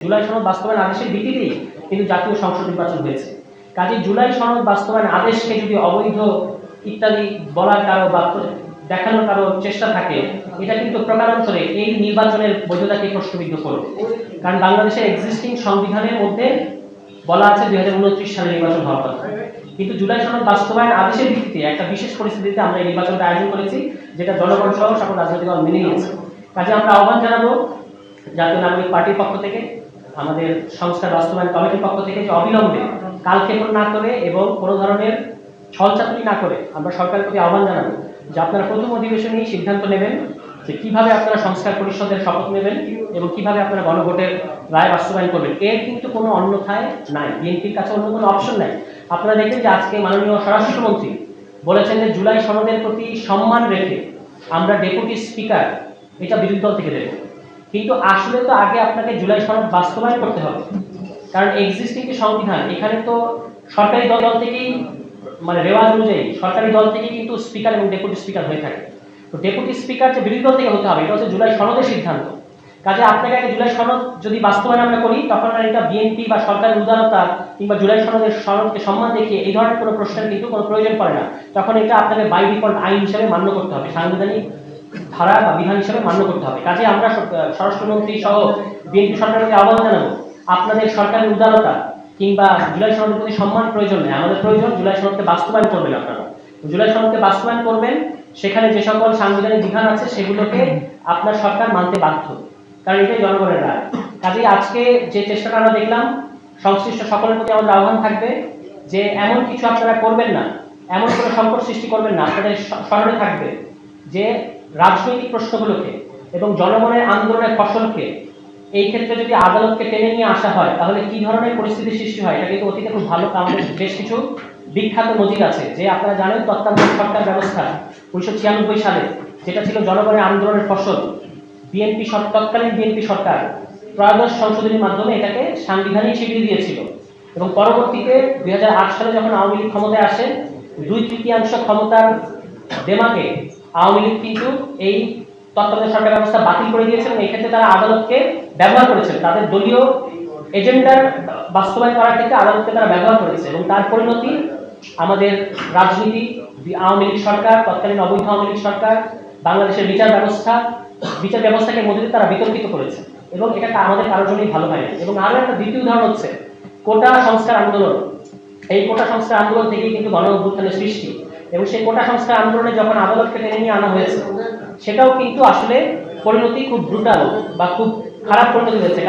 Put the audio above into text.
জুলাই সনদ বাস্তবায়ন আদেশের ভিত্তিতেই কিন্তু জাতীয় সংসদ নির্বাচন হয়েছে। কাজে জুলাই সনদ বাস্তবায়ন আদেশকে যদি অবৈধ ইত্যাদি বলার কারো বা দেখানোর কারো চেষ্টা থাকে, এটা কিন্তু প্রকারান্তরে এই নির্বাচনের বৈধতাকে প্রশ্নবিদ্ধ করবে। কারণ বাংলাদেশের এক্সিস্টিং সংবিধানের মধ্যে বলা আছে 2029 সালে নির্বাচন হওয়ার কথা, কিন্তু জুলাই সনদ বাস্তবায়ন আদেশের ভিত্তিতে একটা বিশেষ পরিস্থিতিতে আমরা এই নির্বাচনটা আয়োজন করেছি, যেটা জনগণ সহ সকল রাজনৈতিক দল মেনে নিয়েছে। কাজে আমরা আহ্বান জানাবো জাতীয় নাগরিক পার্টির পক্ষ থেকে, আমাদের সংস্কার বাস্তবায়ন কমিটির পক্ষ থেকে, যে অবিলম্বে কালক্ষেপণ না করে এবং কোনো ধরনের ছলচাতুরি না করে আমরা সরকারের প্রতি আহ্বান জানাবো যে আপনারা প্রথম অধিবেশনেই সিদ্ধান্ত নেবেন যে কিভাবে আপনারা সংস্কার পরিষদের শপথ নেবেন এবং কিভাবে আপনারা গণভোটের রায় বাস্তবায়ন করবেন। এর কিন্তু কোনো অন্যথায় নাই, বিএনপির কাছে অন্য কোনো অপশন নাই। আপনারা দেখবেন যে আজকে মাননীয় স্বরাষ্ট্রমন্ত্রী বলেছেন যে জুলাই সনদের প্রতি সম্মান রেখে আমরা ডেপুটি স্পিকার এটা বিরোধী দল থেকে দেব, কিন্তু আসলে তো আগে আপনাকে জুলাই সনদ বাস্তবায়ন করতে হবে। কারণ এক্সিস্টিং যে সংবিধান, এখানে তো সরকারি দল থেকেই মানে রেওয়াজ অনুযায়ী সরকারি দল থেকেই কিন্তু স্পিকার এবং ডেপুটি স্পিকার হয়ে থাকে। তো ডেপুটি স্পিকার যে বিরোধী দল থেকে হতে হবে, এটা হচ্ছে জুলাই সনদের সিদ্ধান্ত। কাজে আপনাকে আগে জুলাই সনদ যদি বাস্তবায়ন আমরা করি, তখন আর এটা বিএনপি বা সরকারের উদারতা কিংবা জুলাই সনদকে সম্মান দেখিয়ে এই ধরনের কোনো প্রশ্নের কিন্তু কোনো প্রয়োজন পড়ে না। তখন এটা আপনাকে বাই ডিফল্ট আইন হিসেবে মান্য করতে হবে, সাংবিধানিক ধারা বা বিধান হিসেবে মান্য করতে হবে। কাজে আমরা স্বরাষ্ট্রমন্ত্রী সহ বিএনপি সরকারকে আহ্বান জানাবো, আপনাদের সরকারের উদারতা কিংবা জুলাই সনদের প্রতি সম্মান প্রয়োজন নেই, আমাদের প্রয়োজন জুলাই সনদকে বাস্তবায়ন করবেন। আপনারা জুলাই সনদকে বাস্তবায়ন করবেন, সেখানে যে সকল সাংবিধানিক বিধান আছে সেগুলোকে আপনার সরকার মানতে বাধ্য, কারণ এটাই জনগণের রায়। কাজেই আজকে যে চেষ্টাটা আমরা দেখলাম, সংশ্লিষ্ট সকলের প্রতি আমাদের আহ্বান থাকবে যে এমন কিছু আপনারা করবেন না, এমন কোনো সংকট সৃষ্টি করবেন না, আপনাদের স্মরণে থাকবে যে রাজনৈতিক প্রশ্নগুলোকে এবং জনগণের আন্দোলনের ফসলকে এই ক্ষেত্রে যদি আদালতকে টেনে নিয়ে আসা হয়, তাহলে কি ধরনের পরিস্থিতির সৃষ্টি হয়। এটা কিন্তু অতীতে খুব ভালো আমাদের বেশ কিছু বিখ্যাত নজির আছে, যে আপনারা জানেন তত্ত্বাবধায়ক সরকার ব্যবস্থা 1996 সালে, যেটা ছিল জনগণের আন্দোলনের ফসল, তৎকালীন বিএনপি সরকার ত্রয়োদশ সংশোধনীর মাধ্যমে এটাকে সাংবিধানিক স্বীকৃতি দিয়েছিল। এবং পরবর্তীতে 2008 সালে যখন আওয়ামী লীগ ক্ষমতায় আসে, 2/3 ক্ষমতার দেমাকে আওয়ামী লীগ কিন্তু এই তত্ত্বাবধায়ক সরকার ব্যবস্থা বাতিল করে দিয়েছেন। এই ক্ষেত্রে তারা আদালতকে ব্যবহার করেছেন, তাদের দলীয় এজেন্ডার বাস্তবায়ন করার ক্ষেত্রে আদালতকে তারা ব্যবহার করেছে, এবং তার পরিণতি আমাদের রাজনীতি, আওয়ামী লীগ সরকার, তৎকালীন অবৈধ আওয়ামী লীগ সরকার, বাংলাদেশের বিচার ব্যবস্থাকে মধ্যে তারা বিতর্কিত করেছে, এবং এটা আমাদের কারোর জন্যই ভালো হয় না। এবং আরো একটা দ্বিতীয় উদাহরণ হচ্ছে কোটা সংস্কার আন্দোলন। এই কোটা সংস্কার আন্দোলন থেকেই কিন্তু গণ অভ্যুত্থানের সৃষ্টি, এবং সেই কোটা সংস্কার আন্দোলনে যখন আদালতকে টেনে নিয়ে আনা হয়েছে, সেটাও কিন্তু আসলে পরিণতি খুব ব্রুটাল বা খুব খারাপ পরিণতি হয়েছে।